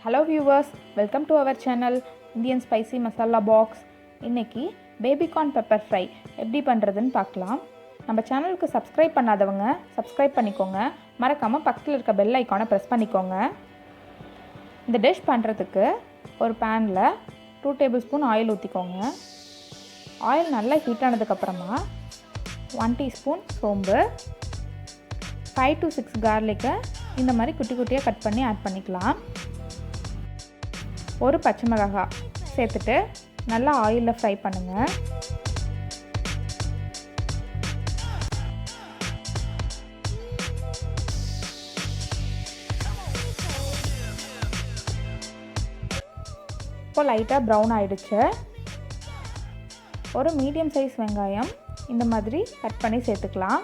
Hello viewers, welcome to our channel Indian Spicy Masala Box. இன்னைக்கு Babycorn Pepper Fry எப்படி பண்ணுறதுன்னு பார்க்கலாம். நம்ம சேனலுக்கு சப்ஸ்கிரைப் பண்ணாதவங்க சப்ஸ்கிரைப் பண்ணிக்கோங்க. மறக்காமல் பக்கத்தில் இருக்க பெல் ஐக்கானை ப்ரெஸ் பண்ணிக்கோங்க. இந்த டிஷ் பண்ணுறதுக்கு ஒரு பேனில் 2 tablespoon ஆயில் ஊற்றிக்கோங்க. ஆயில் நல்லா ஹீட் ஆனதுக்கப்புறமா 1 teaspoon சோம்பு, 5 to 6 garlic இந்த மாதிரி குட்டி குட்டியாக கட் பண்ணி ஆட் பண்ணிக்கலாம். ஒரு பச்சை மிளகாய் சேர்த்துட்டு நல்லா ஆயிலில் ஃப்ரை பண்ணுங்கள். இப்போ லைட்டாக ப்ரௌன் ஆகிடுச்சு. ஒரு மீடியம் சைஸ் வெங்காயம் இந்த மாதிரி கட் பண்ணி சேர்த்துக்கலாம்.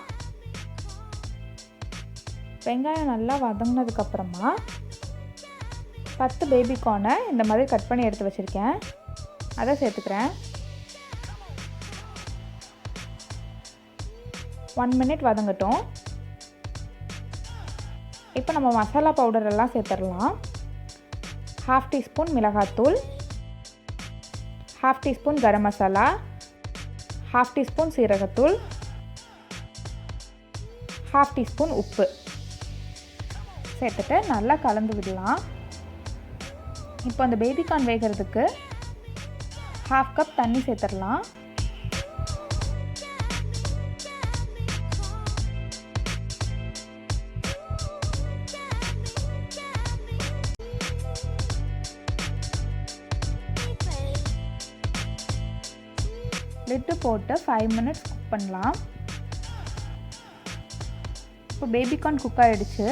வெங்காயம் நல்லா வதங்கினதுக்கப்புறமா 10 பேபிகார்னை இந்த மாதிரி கட் பண்ணி எடுத்து வச்சுருக்கேன், அதை சேர்த்துக்கிறேன். 1 minute வதங்கட்டும். இப்போ நம்ம மசாலா பவுடர் எல்லாம் சேர்த்துடலாம். 1/2 teaspoon மிளகாத்தூள், 1/2 teaspoon கரம் மசாலா, 1/2 teaspoon சீரகத்தூள், 1/2 teaspoon உப்பு சேர்த்துட்டு நல்லா கலந்து விடலாம். இப்போ அந்த பேபிகார்ன் வேகிறதுக்கு 1/2 cup தண்ணி சேர்த்துடலாம். லிட்டு போட்டு 5 minutes குக் பண்ணலாம். இப்போ பேபிகார்ன் குக் ஆகிடுச்சு.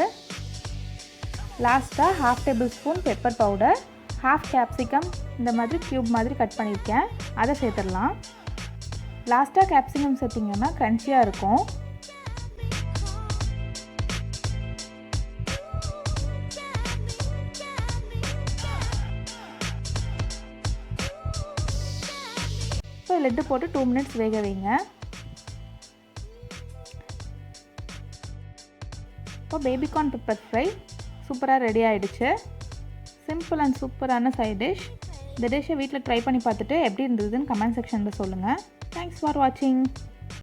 லாஸ்ட்டாக 1/2 tablespoon பெப்பர் பவுடர், 1/2 capsicum இந்த மாதிரி க்யூப் மாதிரி கட் பண்ணியிருக்கேன், அதை சேர்த்துடலாம். லாஸ்ட்டாக கேப்சிகம் சேர்த்திங்கன்னா க்ரன்ச்சியாக இருக்கும். இப்போ லெட்டு போட்டு 2 minutes வேக வைங்க. இப்போ பேபிகார்ன் பெப்பர் ஃப்ரை சூப்பராக ரெடி ஆகிடுச்சு. சிம்பிள் அண்ட் சூப்பரான சைட் டிஷ். இந்த டிஷ்ஷை வீட்டில் ட்ரை பண்ணி பார்த்துட்டு எப்படி இருந்ததுன்னு கமெண்ட் செக்ஷனில் சொல்லுங்கள். தேங்க்ஸ் ஃபார் வாட்சிங்.